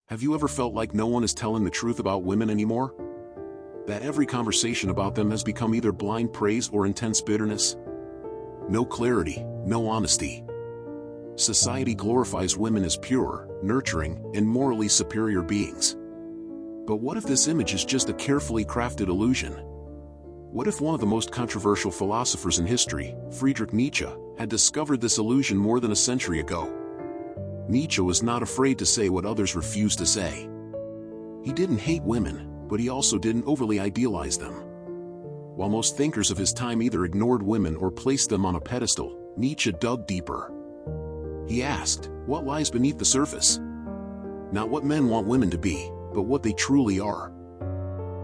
Have you ever felt like no one is telling the truth about women anymore? That every conversation about them has become either blind praise or intense bitterness? No clarity, no honesty. Society glorifies women as pure, nurturing, and morally superior beings. But what if this image is just a carefully crafted illusion? What if one of the most controversial philosophers in history, Friedrich Nietzsche, had discovered this illusion more than a century ago? Nietzsche was not afraid to say what others refused to say. He didn't hate women, but he also didn't overly idealize them. While most thinkers of his time either ignored women or placed them on a pedestal, Nietzsche dug deeper. He asked, what lies beneath the surface? Not what men want women to be, but what they truly are.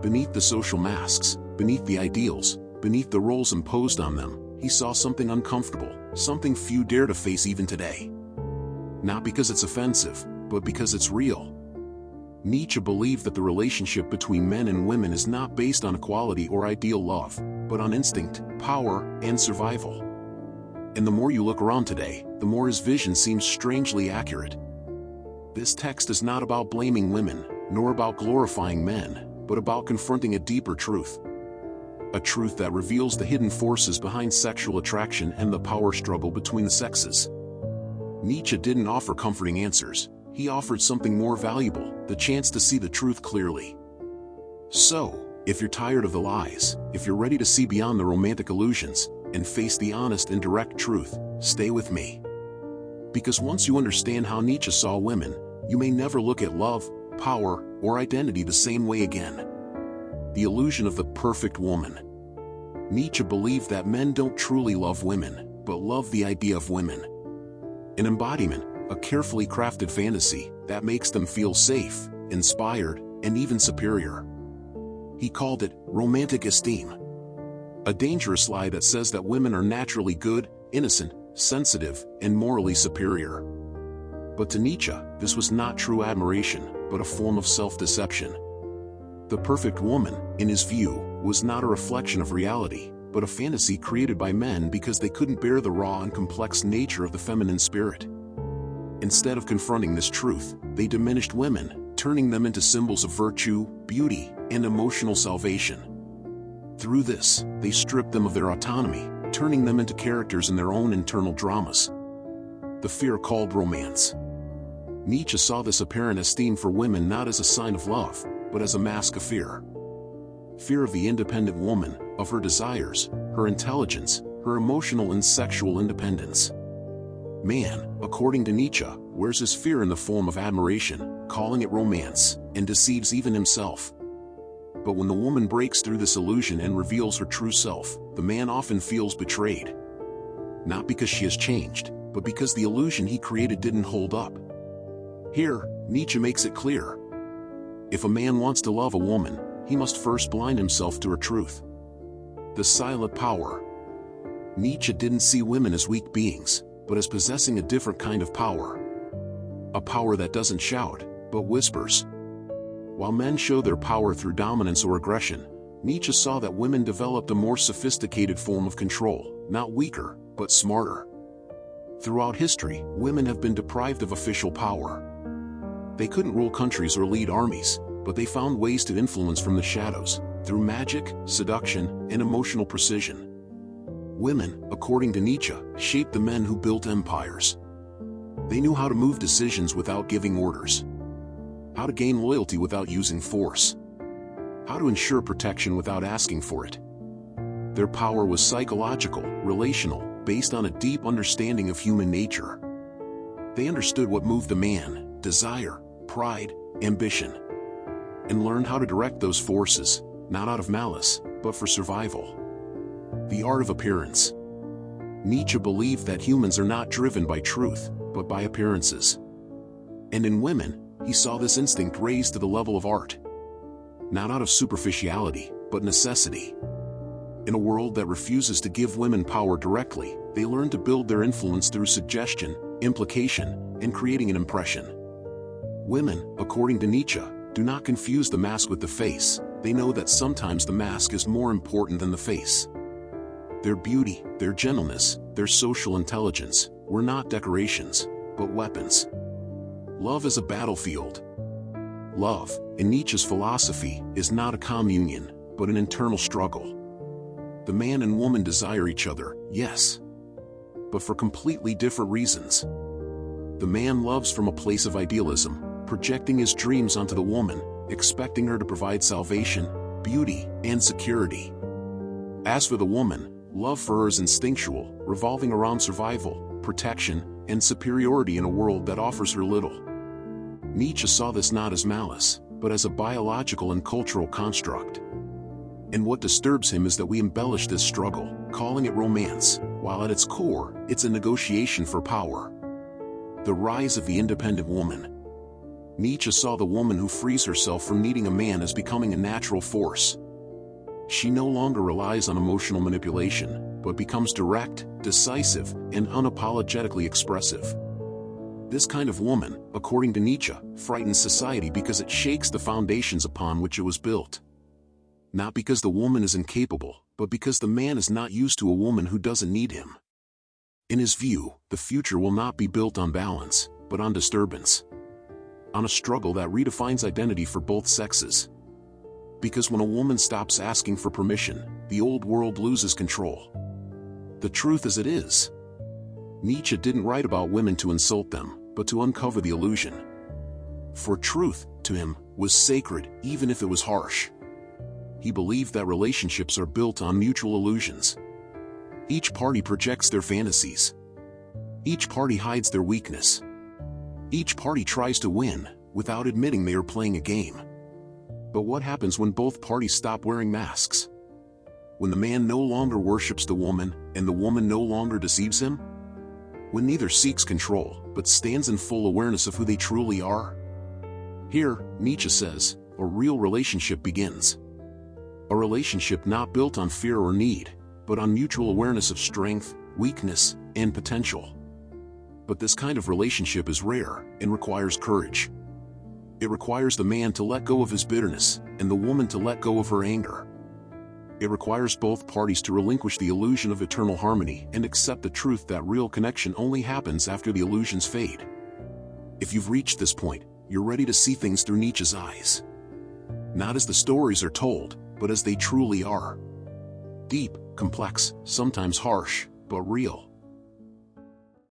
Beneath the social masks, beneath the ideals, beneath the roles imposed on them, he saw something uncomfortable, something few dare to face even today. Not because it's offensive, but because it's real. Nietzsche believed that the relationship between men and women is not based on equality or ideal love, but on instinct, power, and survival. And the more you look around today, the more his vision seems strangely accurate. This text is not about blaming women, nor about glorifying men, but about confronting a deeper truth. A truth that reveals the hidden forces behind sexual attraction and the power struggle between the sexes. Nietzsche didn't offer comforting answers. He offered something more valuable, the chance to see the truth clearly. So, if you're tired of the lies, if you're ready to see beyond the romantic illusions, and face the honest and direct truth, stay with me. Because once you understand how Nietzsche saw women, you may never look at love, power, or identity the same way again. The illusion of the perfect woman. Nietzsche believed that men don't truly love women, but love the idea of women. An embodiment, a carefully crafted fantasy that makes them feel safe, inspired, and even superior. He called it romantic esteem. A dangerous lie that says that women are naturally good, innocent, sensitive, and morally superior. But to Nietzsche, this was not true admiration, but a form of self-deception. The perfect woman, in his view, was not a reflection of reality, but a fantasy created by men because they couldn't bear the raw and complex nature of the feminine spirit. Instead of confronting this truth, they diminished women, turning them into symbols of virtue, beauty, and emotional salvation. Through this, they stripped them of their autonomy, turning them into characters in their own internal dramas. The fear called romance. Nietzsche saw this apparent esteem for women not as a sign of love, but as a mask of fear. Fear of the independent woman, of her desires, her intelligence, her emotional and sexual independence. Man, according to Nietzsche, wears his fear in the form of admiration, calling it romance, and deceives even himself. But when the woman breaks through this illusion and reveals her true self, the man often feels betrayed. Not because she has changed, but because the illusion he created didn't hold up. Here, Nietzsche makes it clear. If a man wants to love a woman, he must first blind himself to her truth. The silent power. Nietzsche didn't see women as weak beings, but as possessing a different kind of power. A power that doesn't shout, but whispers. While men show their power through dominance or aggression, Nietzsche saw that women developed a more sophisticated form of control, not weaker, but smarter. Throughout history, women have been deprived of official power. They couldn't rule countries or lead armies, but they found ways to influence from the shadows, through magic, seduction, and emotional precision. Women, according to Nietzsche, shaped the men who built empires. They knew how to move decisions without giving orders, how to gain loyalty without using force, how to ensure protection without asking for it. Their power was psychological, relational, based on a deep understanding of human nature. They understood what moved a man, desire, pride, ambition, and learned how to direct those forces, not out of malice, but for survival. The art of appearance. Nietzsche believed that humans are not driven by truth, but by appearances. And in women, he saw this instinct raised to the level of art. Not out of superficiality, but necessity. In a world that refuses to give women power directly, they learn to build their influence through suggestion, implication, and creating an impression. Women, according to Nietzsche, do not confuse the mask with the face. They know that sometimes the mask is more important than the face. Their beauty, their gentleness, their social intelligence were not decorations, but weapons. Love is a battlefield. Love, in Nietzsche's philosophy, is not a communion, but an internal struggle. The man and woman desire each other, yes, but for completely different reasons. The man loves from a place of idealism, projecting his dreams onto the woman, expecting her to provide salvation, beauty, and security. As for the woman, love for her is instinctual, revolving around survival, protection, and superiority in a world that offers her little. Nietzsche saw this not as malice, but as a biological and cultural construct. And what disturbs him is that we embellish this struggle, calling it romance, while at its core, it's a negotiation for power. The rise of the independent woman. Nietzsche saw the woman who frees herself from needing a man as becoming a natural force. She no longer relies on emotional manipulation, but becomes direct, decisive, and unapologetically expressive. This kind of woman, according to Nietzsche, frightens society because it shakes the foundations upon which it was built. Not because the woman is incapable, but because the man is not used to a woman who doesn't need him. In his view, the future will not be built on balance, but on disturbance. On a struggle that redefines identity for both sexes. Because when a woman stops asking for permission, the old world loses control. The truth as it is. Nietzsche didn't write about women to insult them, but to uncover the illusion. For truth, to him, was sacred, even if it was harsh. He believed that relationships are built on mutual illusions. Each party projects their fantasies. Each party hides their weakness. Each party tries to win, without admitting they are playing a game. But what happens when both parties stop wearing masks? When the man no longer worships the woman, and the woman no longer deceives him? When neither seeks control, but stands in full awareness of who they truly are? Here, Nietzsche says, a real relationship begins. A relationship not built on fear or need, but on mutual awareness of strength, weakness, and potential. But this kind of relationship is rare, and requires courage. It requires the man to let go of his bitterness, and the woman to let go of her anger. It requires both parties to relinquish the illusion of eternal harmony and accept the truth that real connection only happens after the illusions fade. If you've reached this point, you're ready to see things through Nietzsche's eyes. Not as the stories are told, but as they truly are. Deep, complex, sometimes harsh, but real.